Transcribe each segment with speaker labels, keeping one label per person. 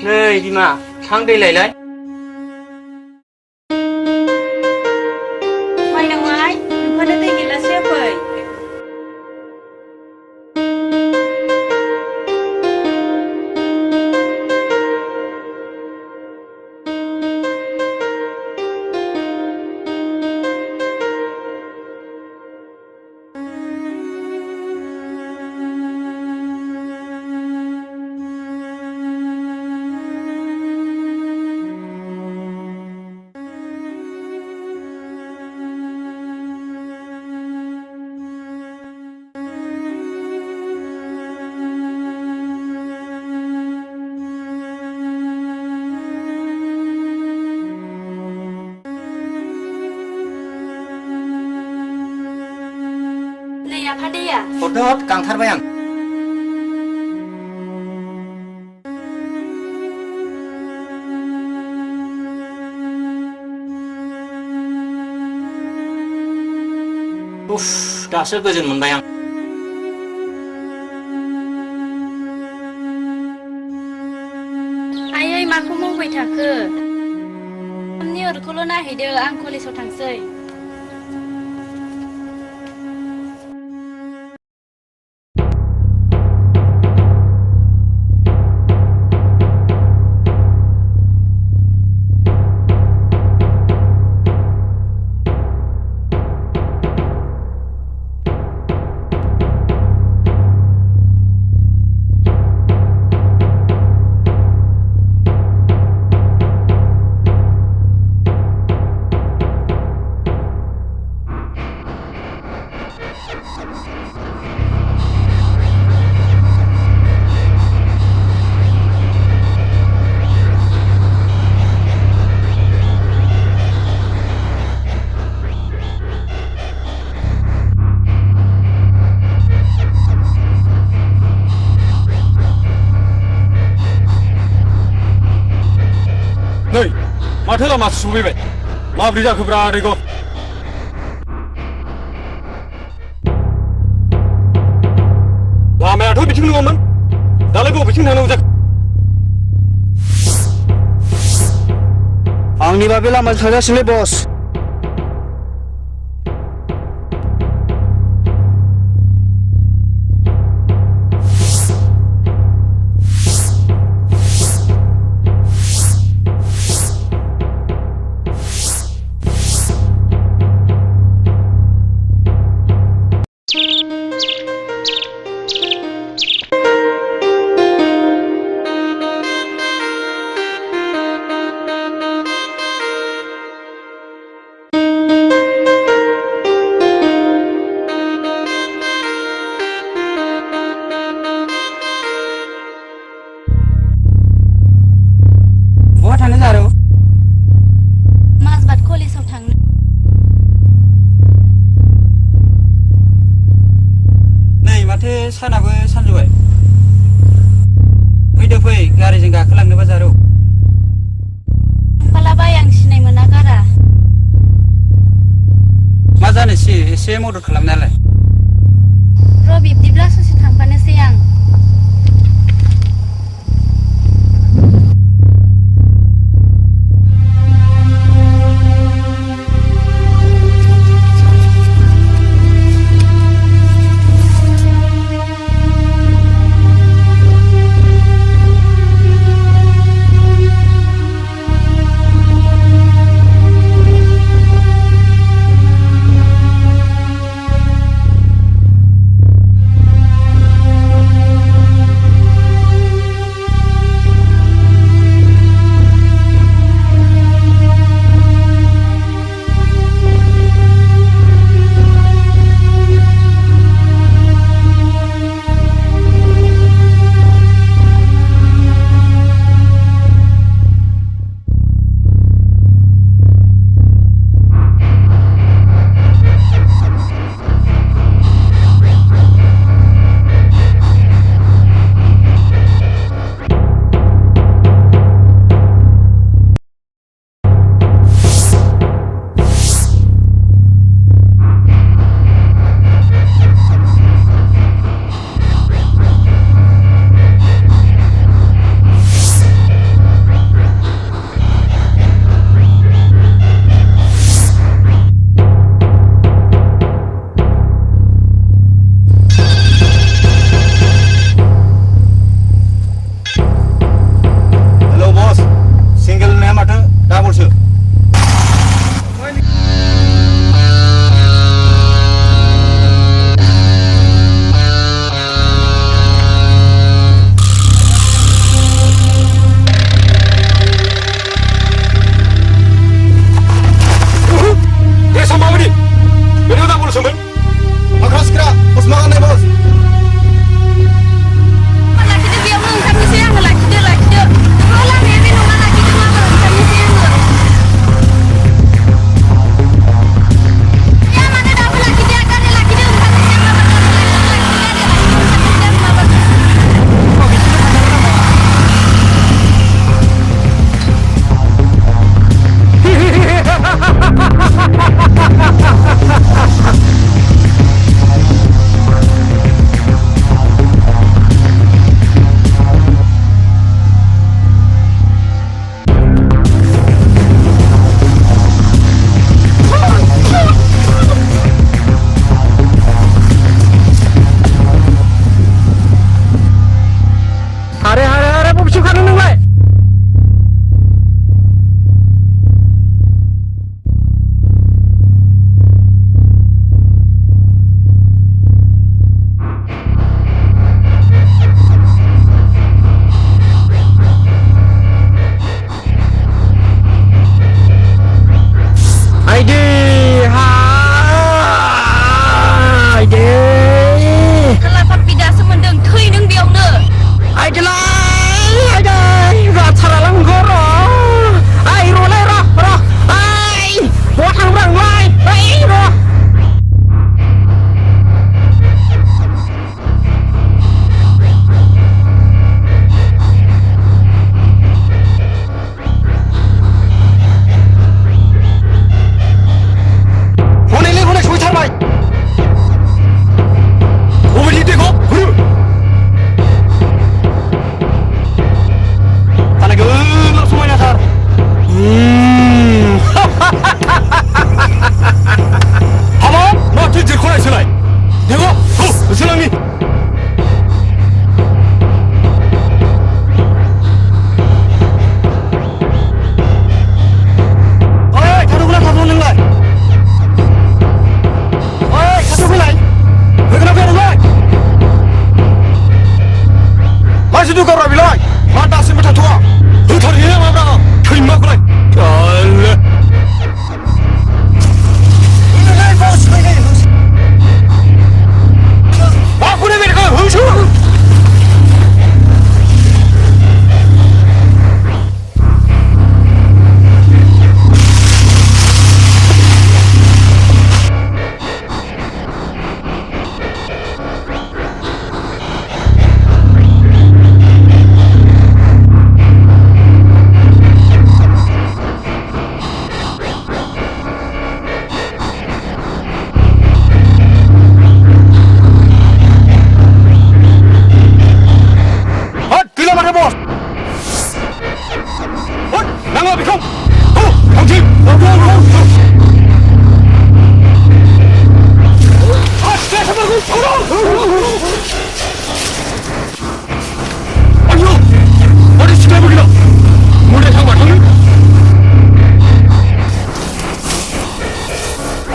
Speaker 1: नै बिमा थांदैलायलाय
Speaker 2: माइनावहाय नोंखौनो दै गिलाससे होफै दैया
Speaker 1: हरदों गांथारबाय आं उफ दासो गोजोन मोनबाय आं
Speaker 2: आयै माखौ मावबाय थाखो नि अरखौल' नायहैदो आं कलेजाव थांसै
Speaker 3: नै माथो लामासो सफैबाय माब्रै जाखोब्रा आदैखौ लामायाथ' बिथिं नङामोन दालाय बबेथिं थांनांगौ जाखो
Speaker 4: आंनिबा बे लामाजों थांजासिगोनलै बस
Speaker 1: सानाबो सानजौबाय फैदो फै गारिजों गाखोलांनो बाजाराव
Speaker 2: थांफालाबाय आं सिनाय मोना गारा
Speaker 1: मा जानोसै एसे मदद खालामनायालाय
Speaker 2: र' बिब्दिब्ला ससे थांफानोसै आं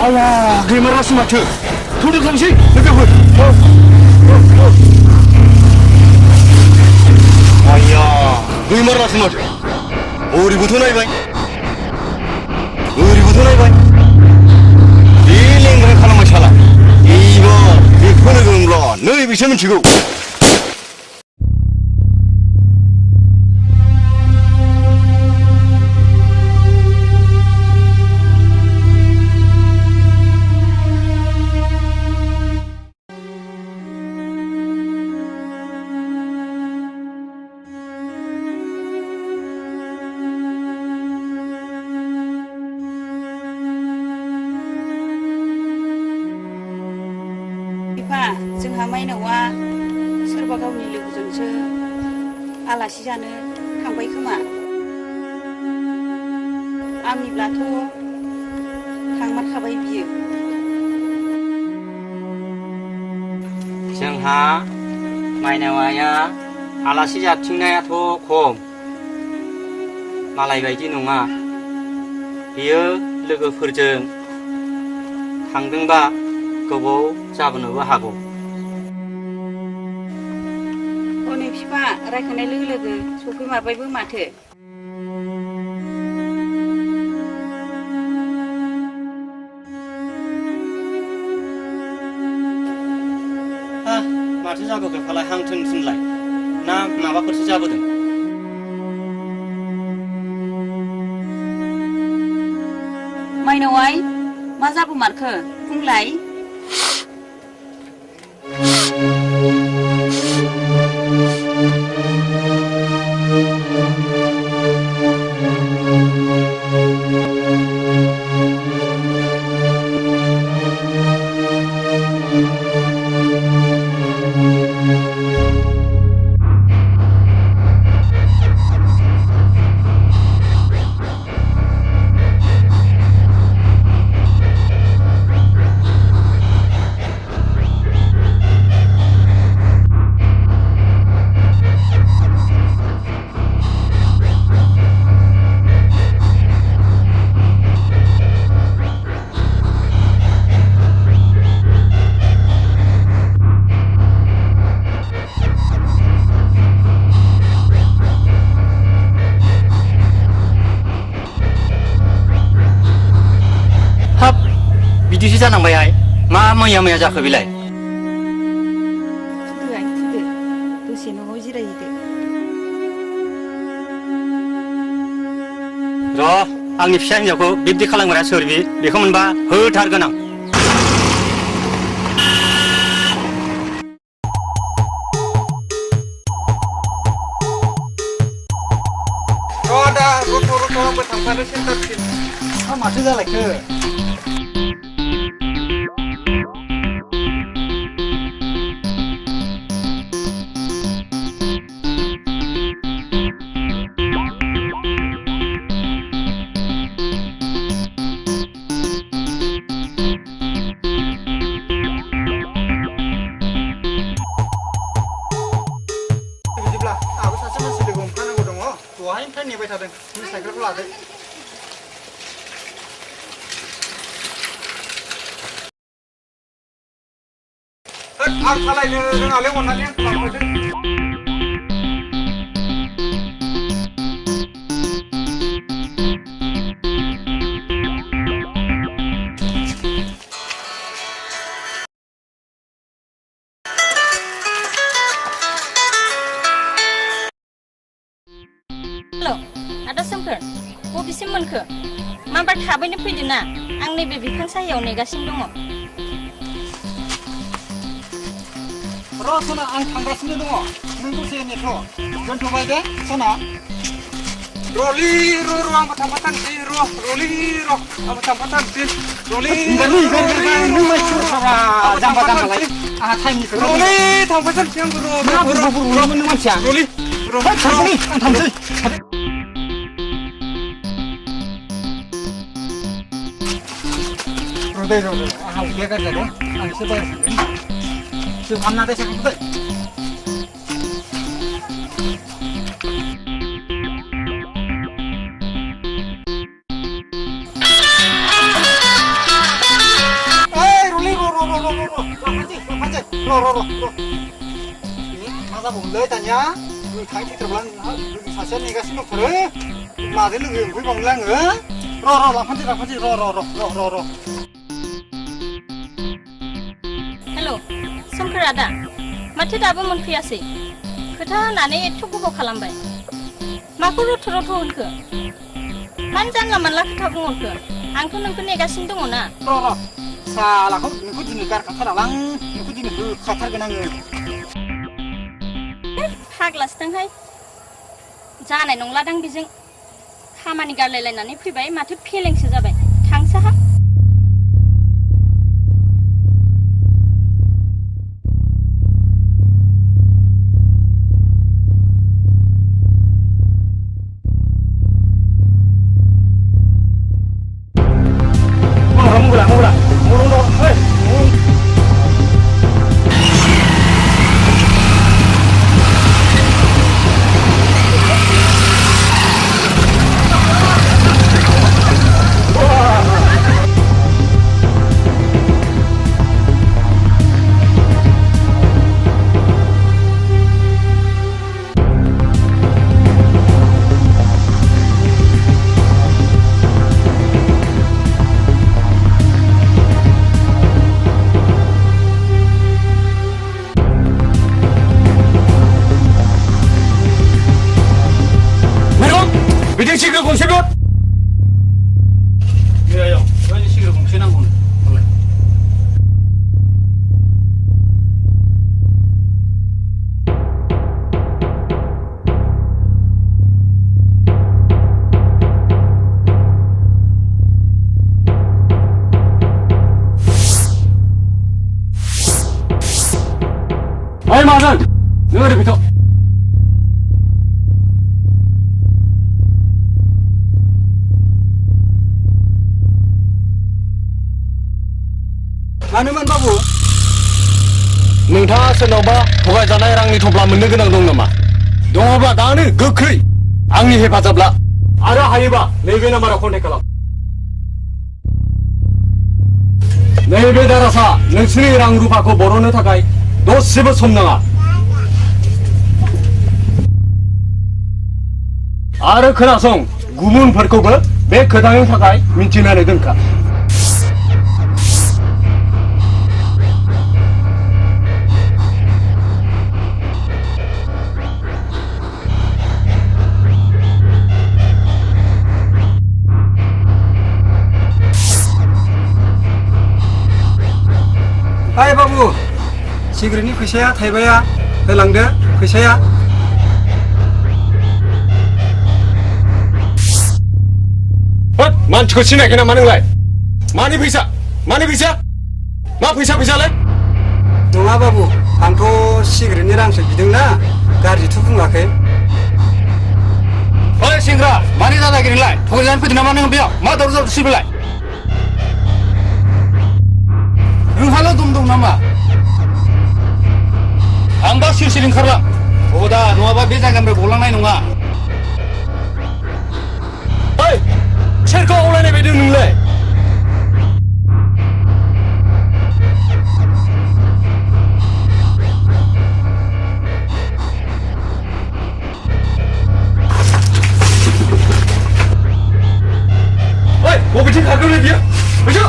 Speaker 3: 아야, 그말라스 마트. 도둑항시 대표분. 아야, 그말라스 마트. 우리부터 나이바이. 우리부터 나이바이. 이랭그를 가는 마샬라. 이거 이 코너금로 너희 비시면 지고.
Speaker 2: बिफा जोंहा माइनावा सोरबा गावनि लोगोजोंसो आलासि जानो थांबाय खोमा आंनिब्लाथ' थांमारखाबाय बियो
Speaker 1: जोंहा माइनावाया आलासि जाबथिंनायाथ' खम मालाय बायदि नङा बियो लोगोफोरजों थांदोंबा गोबाव जाबोनोबो हागौ
Speaker 2: हनै बिफा रायखांनाय लोगो लोगो सफैमारबायबो माथो
Speaker 1: माथो जाबोखो फालाय हां थोन थुनलाय ना माबाफोरसो जाबोदों
Speaker 2: माइनावाय मा जाबोमारखो बुंलाय
Speaker 1: बिदिसो जानांबायहाय मा मैया जाखो बेलाय
Speaker 2: थुदो दसे न'आव जिरायहैदो
Speaker 1: र' आंनि फिसा हिन्जावखौ बिब्दि खालामग्रा सोर बेखौ मोनबा होथारगोन आं र' दा रथ' आंबो थांफानो सेन्टारसिम माथो जालायखो दहायनिफ्राय नेबाय थादों नों साइकेलखौ लादो आं सालायनो रोङालै अननानै आंखौ लांफादो
Speaker 2: हेल' आदा सोमखोर बबेसिम मोनखो माबा थाबैनो फैदो ना आं नैबे बिफां सायायाव नेगासिनो दङ
Speaker 1: र' सना आं थांगासिनो दङ नों दसे नेथ' दोनथ'बाय दे सना र'लि र' आंबो थांफाथारसै र'लि आंबो थांफाथारसै र'लि आंहा टाइमनि खोथा र'लि थांफाथारसै आंबो र' नों मानसिया र'लि आं थांसै र' आंहा उदैया गाज्रि जादों आं एसे बाहेर थांगोन जों खालामना दे साइकेलखौ दै 맞아볼래 다냐? 그 당시 들어간 사실 내가 신동포를 맞을 그 물방울랑 라판지 러
Speaker 2: हेल' सोमखोर आदा माथो दाबो मोनफैयासै खोथा होनानै एथ' गोबाव खालामबाय माखौ रथ' रथ' होनखो मानो जानला मानला खोथा बुंहरखो आंथ' नोंखौ नेगासिनो दङ ना
Speaker 1: सालाखौ नोंखौ दिनै गारखाथारालां नोंखौ दिनै होखाथारगोन आङो
Speaker 2: फाग्लासोदांहाय जानाय नंलादां बेजों खामानि गारलायलायनानै फैबाय माथो फेलेंसो जाबाय थांसाहा
Speaker 3: 미팅 시글 공세면
Speaker 1: 미라요 여기 시기를 공신한 거는 원래
Speaker 3: 얼마는 너희부터
Speaker 1: मानोमोन बाबु
Speaker 3: नोंथाङा सोरनावबा थगायजानाय रांनि थफ्ला मोननो गोनां दं नामा दङब्ला दानो गोख्रै आंनि हेफाजाब ला आरो हायोबा नैबे नाम्बाराव कन्टेक्ट खालाम नैबे दारासा नोंसोरनि रां रुफाखौ बरननो थाखाय दसेबो सम नाङा आरो खोनासं गुबुनफोरखौबो बे खोथानि थाखाय मिन्थिनानै दोनखा
Speaker 1: हाय बाबु सिगारेटनि फैसाया थाइबाया होलांदो फैसाया
Speaker 3: मानसिखौ सिनायखै नामा नोंलाय मानि फैसा मा फैसालाय
Speaker 1: नङा बाबु आंथ' सिगारेटनि रांसो बिदोंना गाज्रिथ' बुङाखै
Speaker 3: ओइ सेंग्रा मानि दादागिरि नोंलाय थगायजानो फैदों नामा नों बेयाव मा दावराव दावसिबोलाय नोंहाल' दम दं नामा आं दा सिरि सिरि ओंखारलां दा नङाबा बे जायगानिफ्राय गलांनाय नङा ओइ सोरखौ आवलायनाय बायदि नोंलाय ओइ बबेथिं खारखोलै बियो फैसा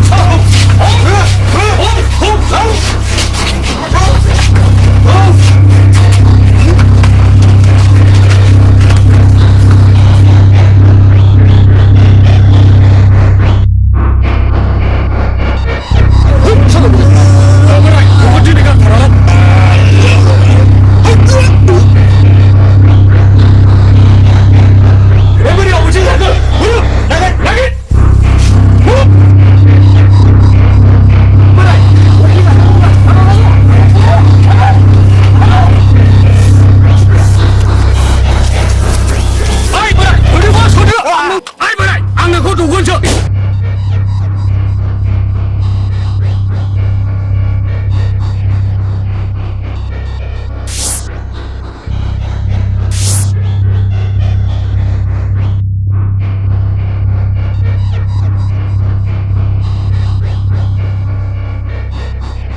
Speaker 3: 멈춰!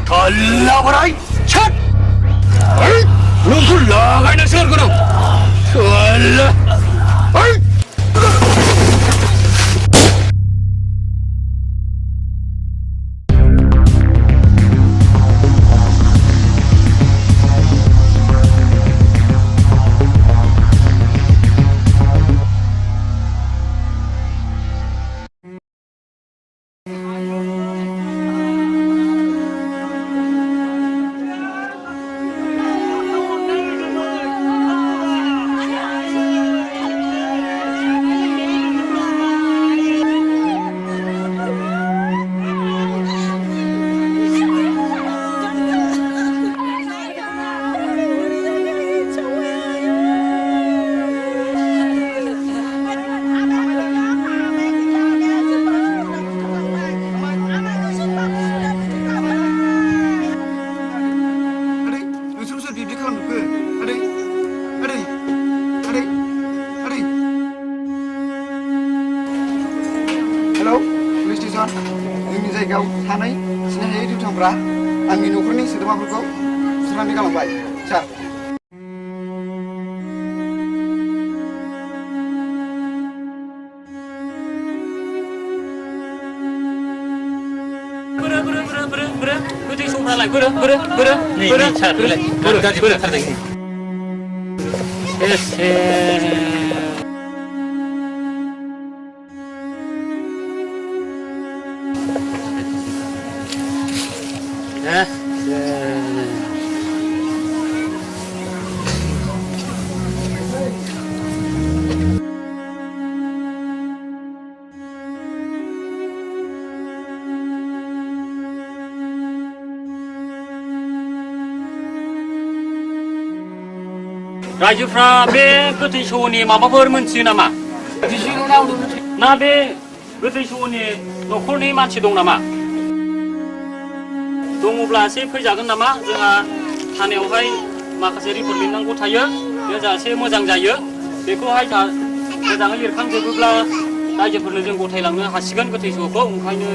Speaker 3: 달라버라이 첫 어이 눈을 나가는 시간 그럼 달라 어이
Speaker 1: Hello, police station. जोंनि जायगायाव थानाय सिनायहायै दुथांफ्रा आंनि न'खरनि सोद्रोमाफोरखौ बुथारनानै गालांबाय सार।
Speaker 3: गोथै समफ्रालाय बोरो सार गाज्रि बोरो रायजोफ्रा बे गोथै सहनि माबाफोर मोनथियो नामा? ना बे गोथै सहनि न'खरनि मानसि दं नामा? दङब्ला एसे फैजागोन नामा? जोंहा थानायावहाय माखासे रिपर्ट लिरनांगौ थायो बे जासे मोजां जायो बेखौहाय मोजाङै लिरखांजोबोब्ला रायजोफोरनो जों गथायलांनो हासिगोन गोथै सहखौ। ओंखायनो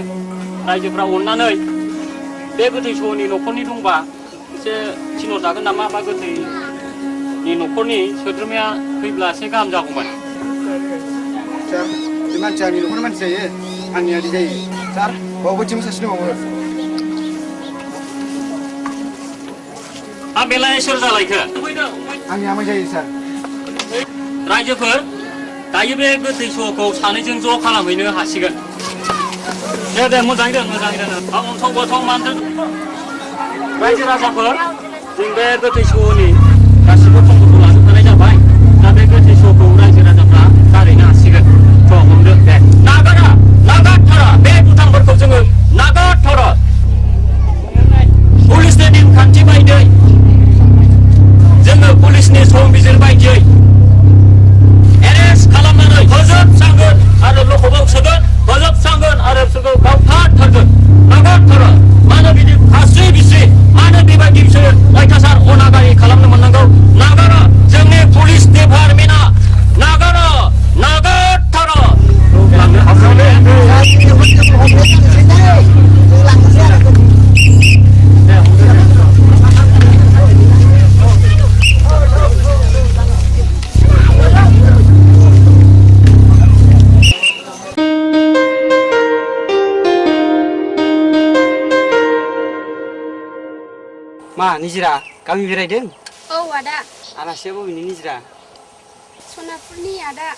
Speaker 3: रायजोफ्रा अननानै बे गोथै सहनि न'खरनि दंबा एसे थिनहरजागोन नामा? बा गोथै नि न'खरनि सोद्रोमाया फैब्ला एसे गाहाम जागौमोन।
Speaker 1: सार, बे मानसिया आंनि न'खरनि मानसि जायो, आंनि आदै जायो। सार, बावबो टिम सासे दंबावो।
Speaker 3: बेलाय सोर जालायखो?
Speaker 1: आंनि आमाय जायो सार।
Speaker 3: रायजोफोर दायो बे गोथै सहखौ सानैजों ज' खालामहैनो हासिगोन। दे मोजाङै दोन अनथाव बाथाव मानोथो रायजो राजाफोर जों बे गोथै सहनि गासिबो खबरखौ लाजोबखानाय जाबाय। दा बे गोथै सहखौ रायजो राजाफ्रा गारहैनो हासिगोन। हमदो दे नागारथारा बे दुथांफोरखौ जोङो नागारथारा। पुलिसनि नेमखान्थि बायदियै जोङो पुलिसनि संबिजिर बायदियै एरेस्ट खालामनानै फोजोबस्रांगोन आरो लकआपआव सोगोन, फोजोबस्रांगोन आरो बिसोरखौ गावथारथारगोन। नागारथारा मानो बिदि फास्रि बिस्रि मानो बेबायदि बिसोरो अयथासार अनागारि खालामनो मोननांगौ? नागारा जोंनि पुलिस डिपार्टमेन्टआ नागारा नागारथारा।
Speaker 4: मा निजिरा गामि बेरायदों?
Speaker 2: औ आदा।
Speaker 4: आलासिया बबेनि निजिरा?
Speaker 2: सनापुरनि आदा।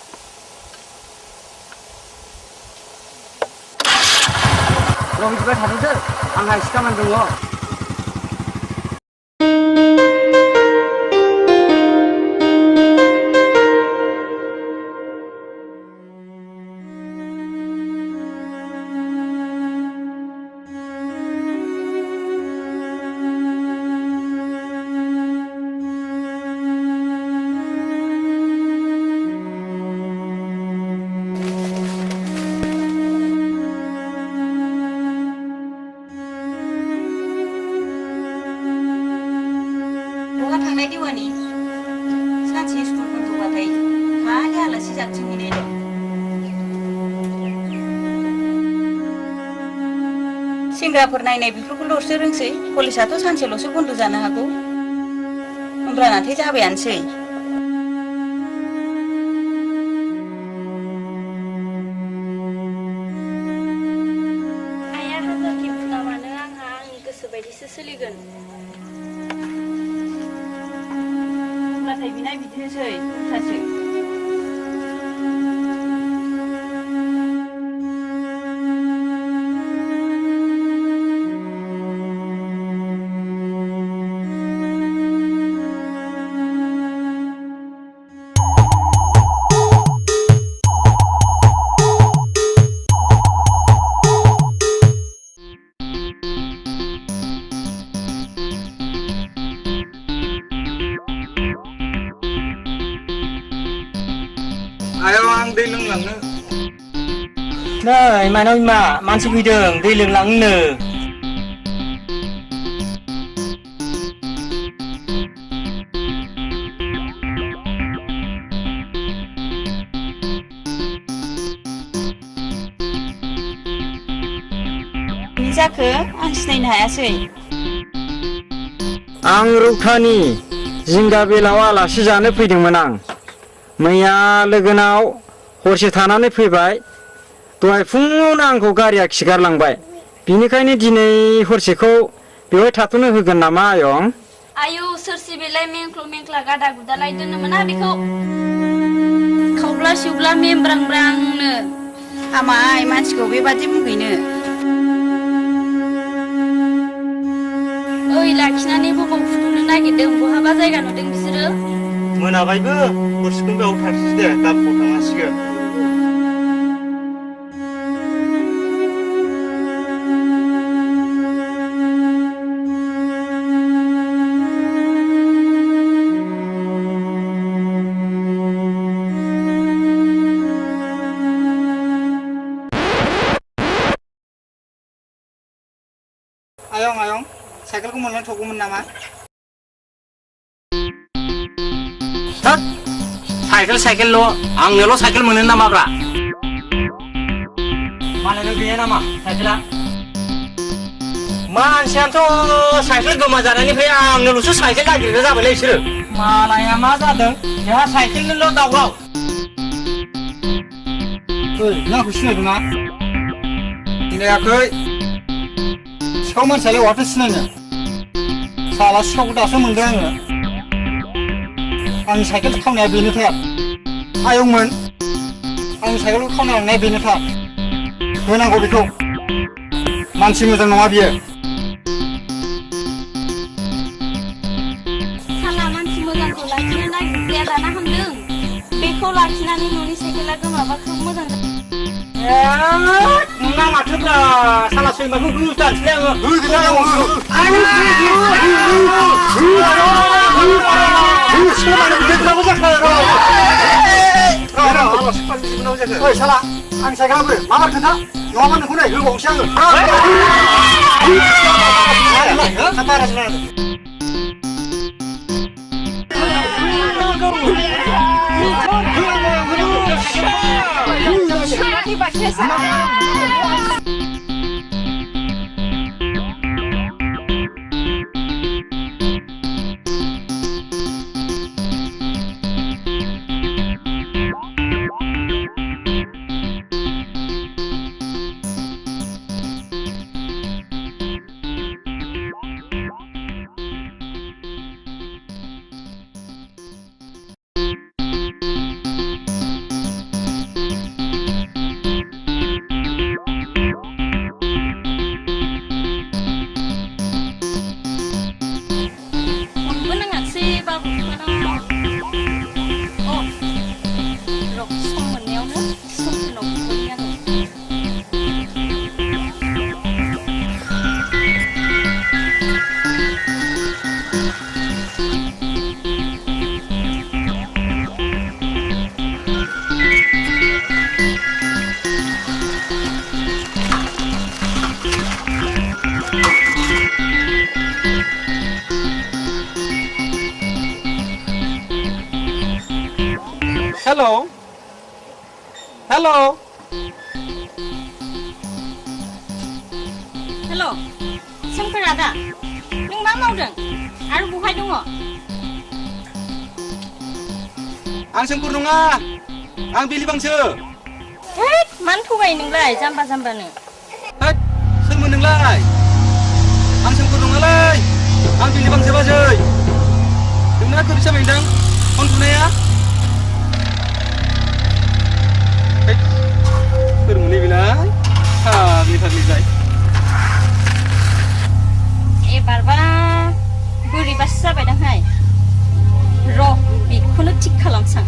Speaker 4: बिदिबा थाथ'दो आंहा एसे खामानि दङ।
Speaker 2: थांनाय दिवानि सानसे स्कुल बन्दबाथाय खालि आलासि जाबथिंहैनाय दं।
Speaker 5: सेंग्राफोर नायनाय बेफोरखौल'सो रोंसै कलेजाथ' सानसेल'सो बन्द' जानो हागौ होमब्लानाथाय जाबायानोसै
Speaker 2: आइया हाजारखि बुङा मानो आंहा आंनि गोसो बायदिसो सोलिगोन
Speaker 5: नाथाय बिना बिदिनोसै उल्थासो
Speaker 1: Ayo ang दै लोंलांनो
Speaker 4: नै मानाव बिमा मानसि फैदों दै लोंलांनो
Speaker 5: जाखो आं सिनायनो हायासै
Speaker 4: आं रौतानि जिंगा बेलाव आलासि जानो फैदोंमोन आं मैया लोगोनाव हरसे थानानै फैबाय दहाय फुङावनो आंखौ गारिया खिगारलांबाय बिनिखायनो दिनै हरसेखौ बेवहाय थाथ'नो होगोन नामा आयं
Speaker 2: आयौ सोरसि बेलाय मेंख्ल' मेंख्ला गादा गुदालाय दोननो मोना बेखौ खावब्ला सिवब्ला मेमब्रांब्रांनो
Speaker 5: हामाय मानसिखौ बेबादि बुंहैनो
Speaker 2: ओइ लाखिनानै बबाव फुथुनो नागिरदों बहाबा जायगा नुदों बिसोरो
Speaker 4: मोनाबायबो हरसेखौ बेयाव थांसै दे दा फुङाव थांनांसिगोन
Speaker 1: Ayong ayong साइकेलखौ मोननो थगौमोन नामा
Speaker 3: थोद साइकेल आंनोल' साइकेल मोनो नामाब्रा
Speaker 4: मालायनाव गैया नामा साइकेला मानसियानोथ' साइकेल गोमाजानायनिफ्राय आंनोल'सो साइकेल नागिरग्रा जाबायलै बिसोरो मालाया मा जादों बेहा साइकेलनिल' दावराव
Speaker 1: ओइ नों आंखौ सिनायदों ना सिनायाखै सिखाव मानसियालाय बहाथो सिनायनो साला सिखावखौ दासो मोनदों आङो आंनि साइकेल खावनाया बेनोथार आयंमोन आंनि साइकेलखौ खावना लांनाया बेनोथार होनांगौ बेखौ मानसि मोजां नङा बियो
Speaker 2: साला मानसि मोजांखौ लाखिनो नागिरग्राया दाना हामदों बेखौ लाखिनानै न'नि साइकेला गोमाबा खोब मोजां
Speaker 4: नोंना माथोब्रा साला सैमाखौ गोदानसैलै
Speaker 1: ओइ साला आं साइकेला बोरो मा खोथा नङाबा नोंखौ नै होबावनोसै Hello. Hello.
Speaker 2: हेल' हेल' सोमखोर आदा नों मा मावदों आरो बहाय दङ
Speaker 1: आं सोमखोर नङा आं बिलिबांसो
Speaker 2: हैद मानो थगायो नोंलाय जाम्बा जाम्बानो
Speaker 1: हैद सोरमोन नोंलाय आं सोमखोर नङालै आं बिलिबांसो बाजै नोंना खोबसे जाबायदां फन बुनाया सोरमोन बेलाय फाग्लि फाग्लि जाय
Speaker 2: एबारबा बोरैबासो जाबायदांहाय र' बेखौनो थिक खालामसां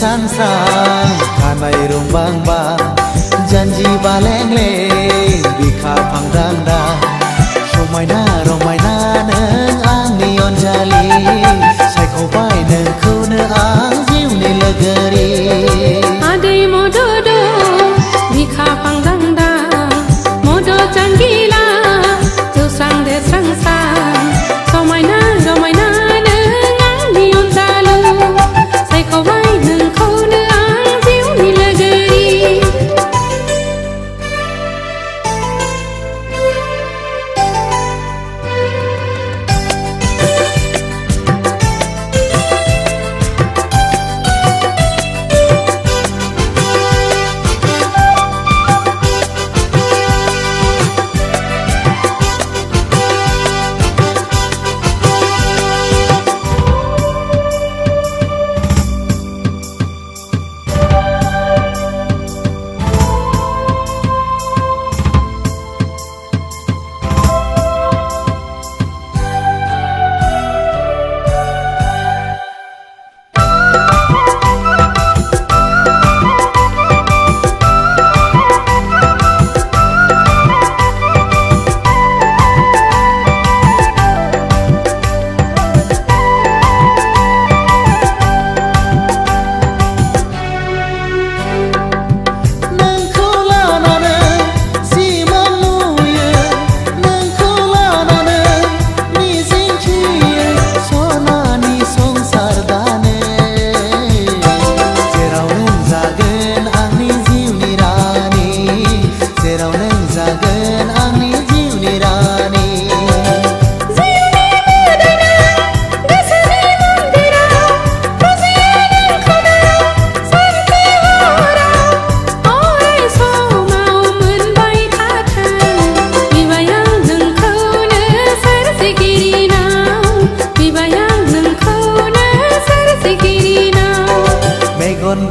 Speaker 6: besan sang kanai rumbang bang janji baleng leng bika pangdang dang समायना रमायना नों आंनि अनजालि सायख'बाय नोंखौनो आं जिउनि लोगोरि
Speaker 7: आदै मदद बिखा फांदांदा मदद जांगिला जौस्रां देरस्रांस्रां समायना रमायना नों आंनि अनजालु सायख'बाय नोंखौनो आं जिउनि लोगोरि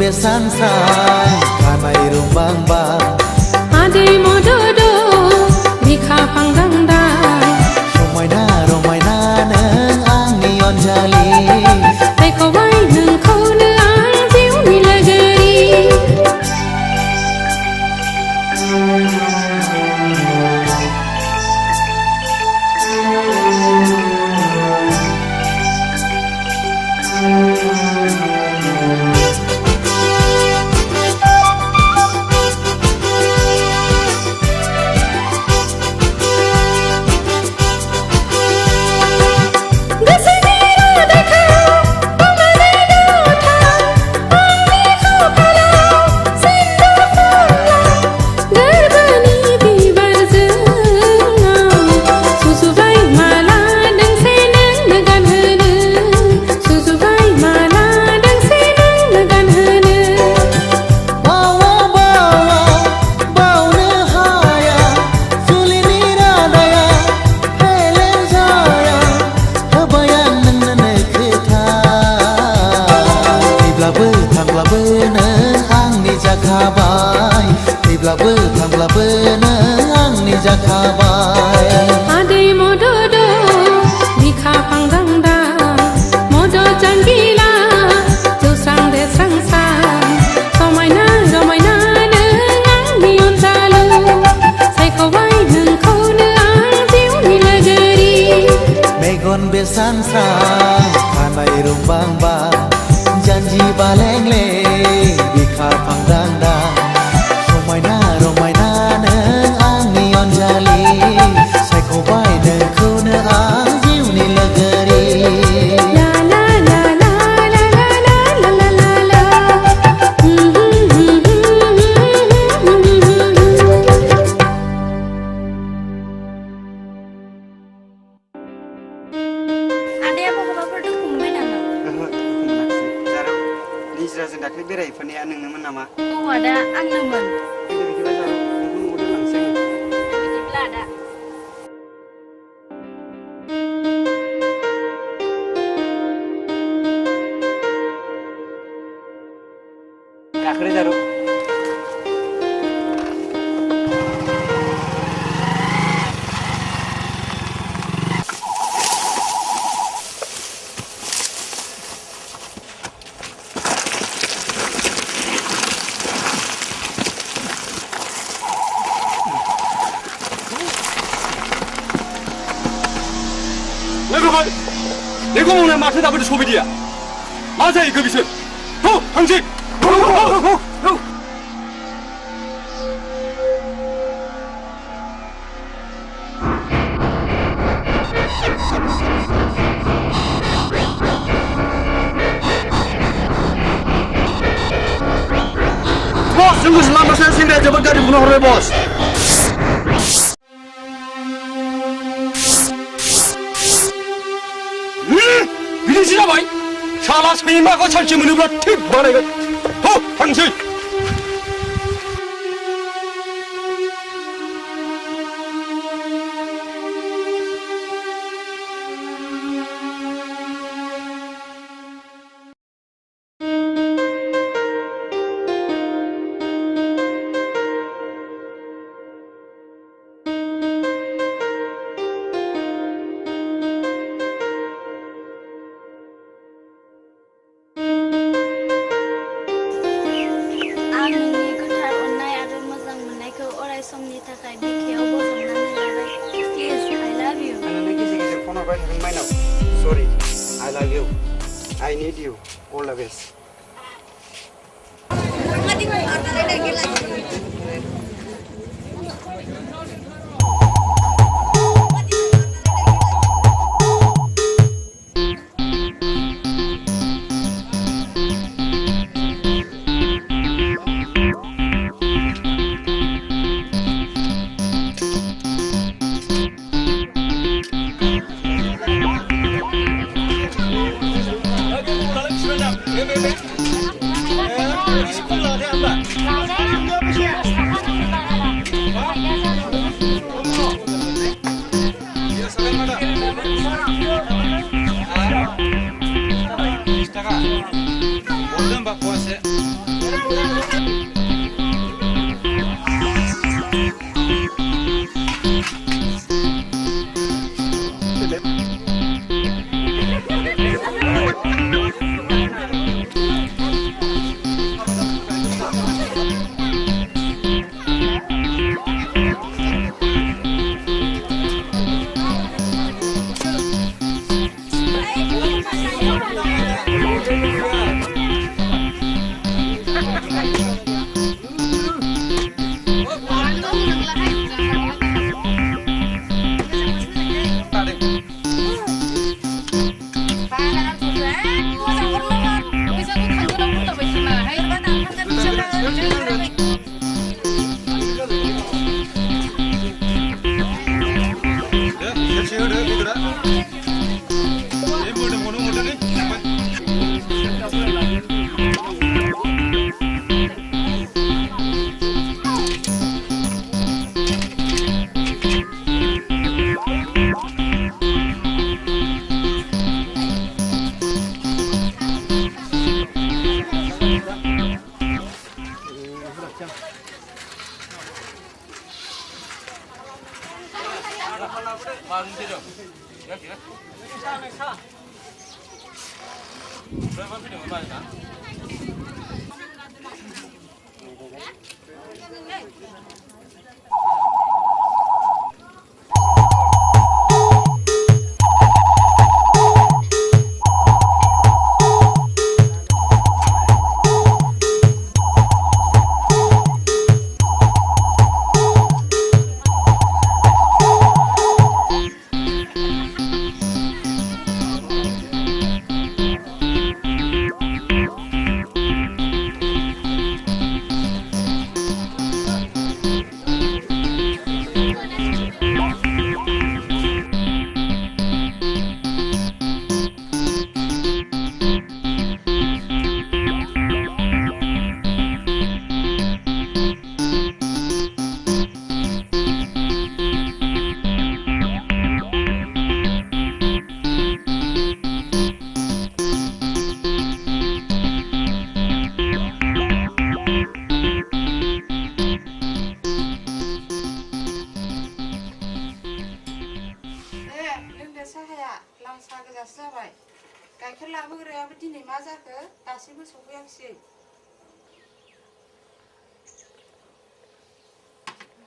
Speaker 6: besan sang kanai rumbang bang
Speaker 7: आदै मदद बिखा फांदांदा
Speaker 6: समायना रमायना नों आंनि अनजालि
Speaker 7: सायख'बाय नोंखौनो आं जिउनि लोगोरि
Speaker 6: थैब्लाबो थांब्लाबो नों आंनि जाखाबाय
Speaker 7: आदै मदद बिखा फांदांदा मदद जांगिला जौस्रां देरस्रांस्रां समायना रमायना नों आंनि अनजालु सायख'बाय नोंखौनो आं जिउनि लोगोरि
Speaker 6: मेगन बेसान स्रां खानाय रुmbang bang janji baleng leng बिखा फांदांदा समायना रमायना नों आंनि अनजालि सायख'बाय नोंखौनो आं जिउनि लोगोरि
Speaker 7: ला ला ला ला ला ला ला ला ला ला
Speaker 2: आदाया बहाबाफोर दुखु मोनबाय नामा?
Speaker 1: ओहो दुखु मोनाखिसै जारौ निजिराजों दाख्लै बेरायहैफानाया नोंनोमोन नामा?
Speaker 2: औ आदा आंनोमोन
Speaker 1: बिदिबा जारौ नोंखौ न'आव दोनलांसै आङो
Speaker 2: बिदिब्ला आदा
Speaker 1: गाखोलै जारौ मैगं मावनाय माथो दाबो सफैदिया मा जाहैखो बिसोर औ थांसै bos जों लामा सासे सेंग्राया जोबोद गाज्रि बुनो हरबाय बस बिदिसो जाबाय साला सैमाखौ सानसे मोनोब्ला थिग बानायगोन औ थांसै Sorry, I love you. I need you. All the best.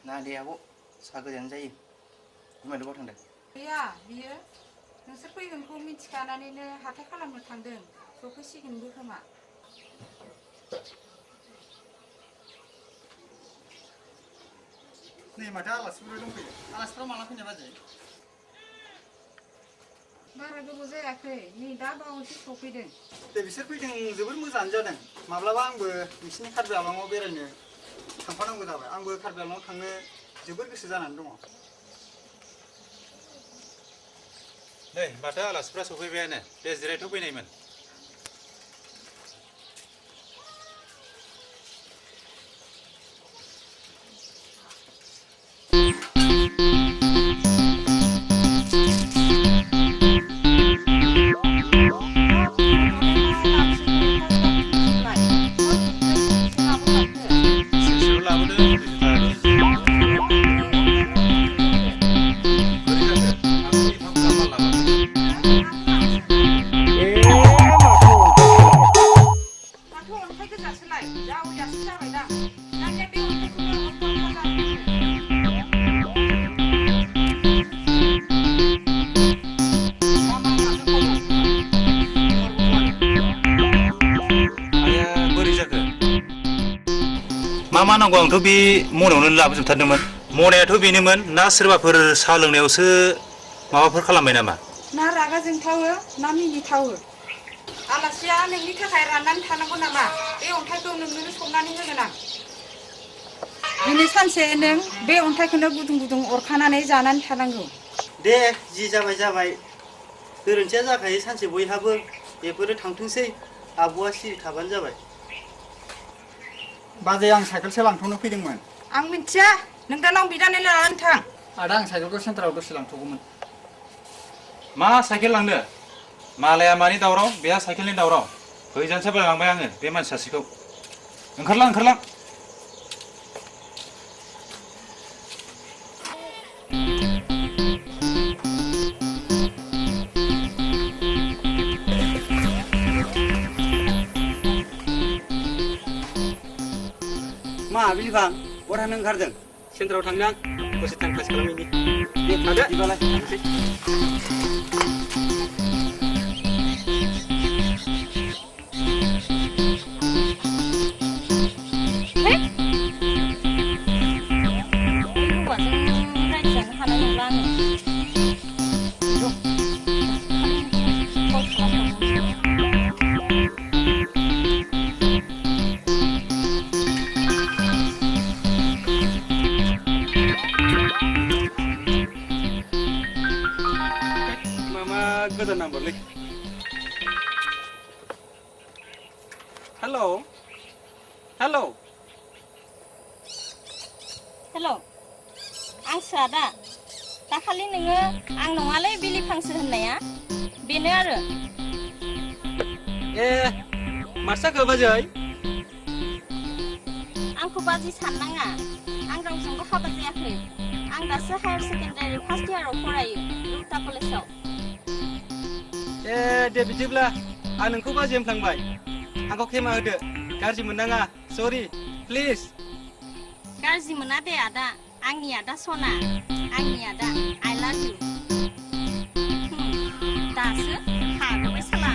Speaker 8: Nah, dia bu, saga jangan saya. Gimana buat anda?
Speaker 5: Iya, biar नोंसोर फैगोनखौ मिथिखानानैनो हाथाय खालामनो थांदों सफैसिगोनबो खोमा
Speaker 1: नै माथो आलासिफोर दंफैयो आलासिफ्रा माला फैनाय बाजै
Speaker 5: बारा गोबाव जायाखै नै दा बावैसो सफैदों
Speaker 1: दे बिसोर फैदों जोबोर मोजाङानो जादों माब्लाबा आंबो नोंसिनि कार्बि आलंआव बेरायनो थांफानांगौ जाबाय आंबो कार्बि आलंआव थांनो जोबोर गोसो जानानै दङ
Speaker 8: नै माथो आलासिफ्रा सफैबायानो दे जिरायथ' फैनायमोन मा नांगौ आंथ' बे मनायावनो लाबोजोबथारदोंमोन मनायाथ' बेनोमोन ना सोरबाफोर साहा लोंनायावसो माबाफोर खालामबाय नामा
Speaker 5: ना रागा जोंथावो ना मिनिथावो आलासिया नोंनि थाखाय राननानै थानांगौ नामा बे अन्थाइखौ नोंनो संनानै होगोन आं दिनै सानसे नों बे अन्थाइखौनो गुदुं गुदुं अरखानानै जानानै थानांगौ
Speaker 1: दे जि जाबाय जाबाय गोरोन्थिया जाखायो सानसे बयहाबो बेफोरो थांथोंसै आब'आ सिरि थाबानो जाबाय बाजै आं साइकेलसो लांथ'नो फैदोंमोन
Speaker 5: आं मिथिया नों दानाव बिनानै लानानै थां
Speaker 1: आदा आं साइकेलखौ सेन्टाराव दसे लांथ'गौमोन
Speaker 8: मा साइकेल लांनो मालाया मानि दावराव बेहा साइकेलनि दावराव फैजानोसो बायलांबाय आङो बे मानसि सासेखौ ओंखारलां
Speaker 1: मा बिलिफां बहा थांनो ओंखारदों सेन्टाराव थांनो आं दसे टाइम पास खालामहैनि दे थादो बिदिबालाय थांसै गोदान नाम्बारलै हेलौ हेलौ
Speaker 2: हेलौ आंसो आदा दाखालि नोङो आं नङालै बिलिफांसो होननाया बेनो आरो
Speaker 1: ए माथो जाखो बाजै
Speaker 2: आंखौ बाजै साननाङा आं रावजोंबो हाबा जायाखै आं दासो हायार सेकेन्डारि फार्स्ट इयाराव फरायो रुता कलेजाव
Speaker 1: ए दे बिदिब्ला आं नोंखौ बाजै होनफ्लांबाय आंखौ खेमा होदो गाज्रि मोननाङा सरि प्लिज
Speaker 2: गाज्रि मोना दे आदा आंनि आदा सना आंनि आदा आइ लाभ इउ दासो हागोबाय साला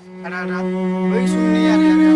Speaker 1: आदा बै समनि आदायानो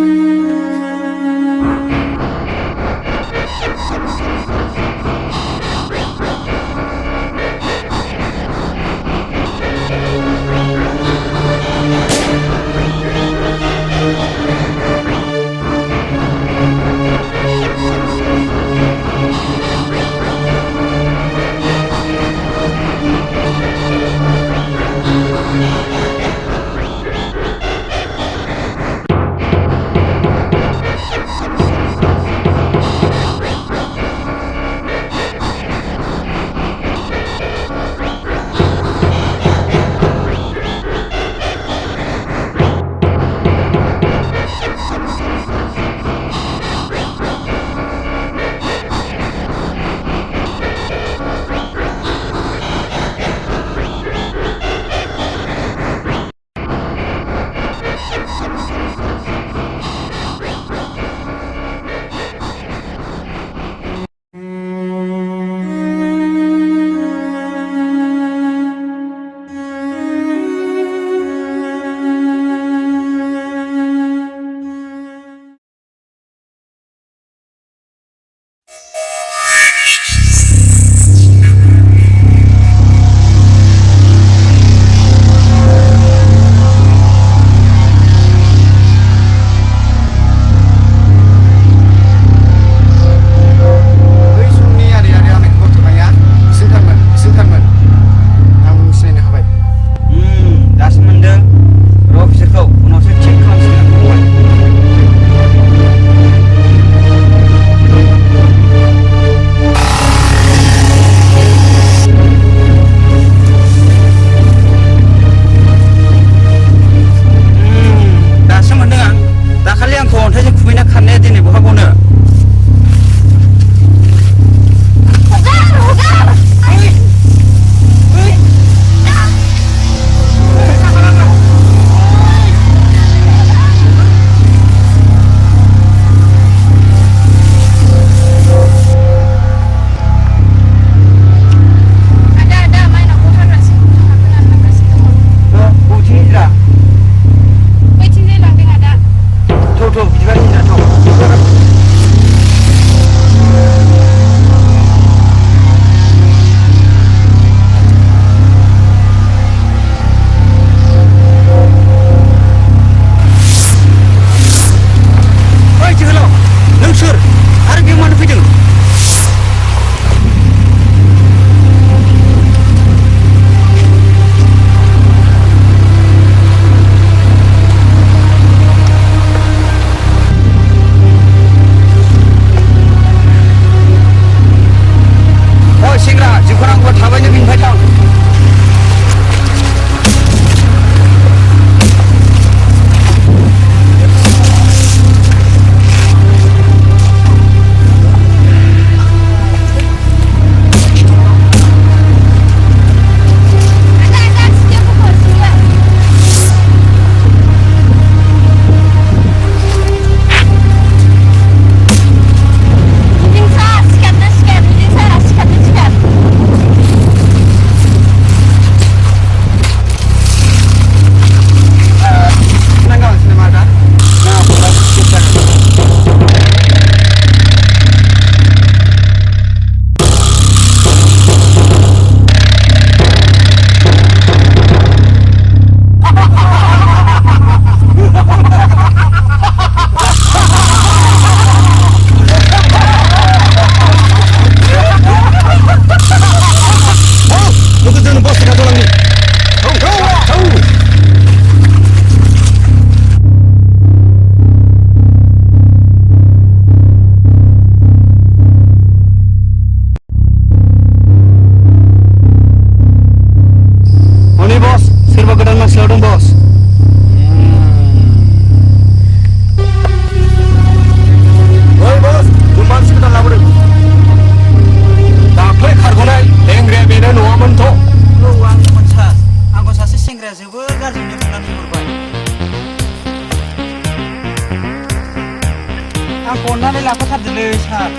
Speaker 1: आंखौ अननानै लाफाथारदोलै सार।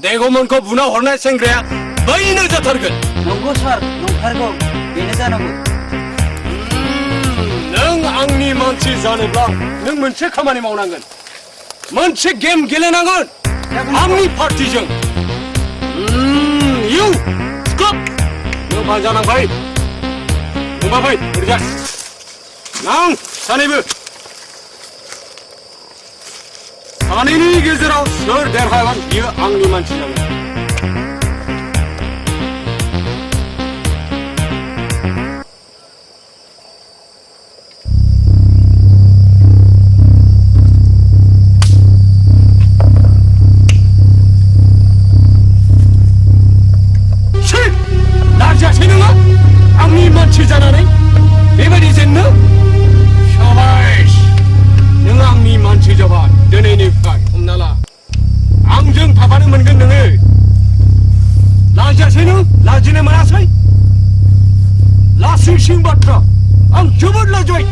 Speaker 3: देगमोनखौ बुना हरनाय सेंग्राया बैनो जाथारगोन।
Speaker 1: नंगौ सार, नंथारगौ, बेनो जानांगौ।
Speaker 3: नों
Speaker 9: आंनि मानसि जानोब्ला नों मोनसे खामानि मावनांगोन मोनसे गेम गेलेनांगोन आंनि पार्टिजों इउ स्टप नों बाजानांबाय नुबाय ओरैजा नां सानैबो सानैनि गेजेराव सोर देरहागोन बियो आंनि मानसि जागोन लाजियासै नोङो आंनि मानसि जानानै बेबायदि जेननो शाबाश नों आंनि मानसि जाबाय दिनैनिफ्राय हमना ला आंजों थाफानो मोनगोन नोङो लाजियासै नों लाजिनो मोनासै लासिंसिं बाथ्रा आं जोबोद लाजिबाय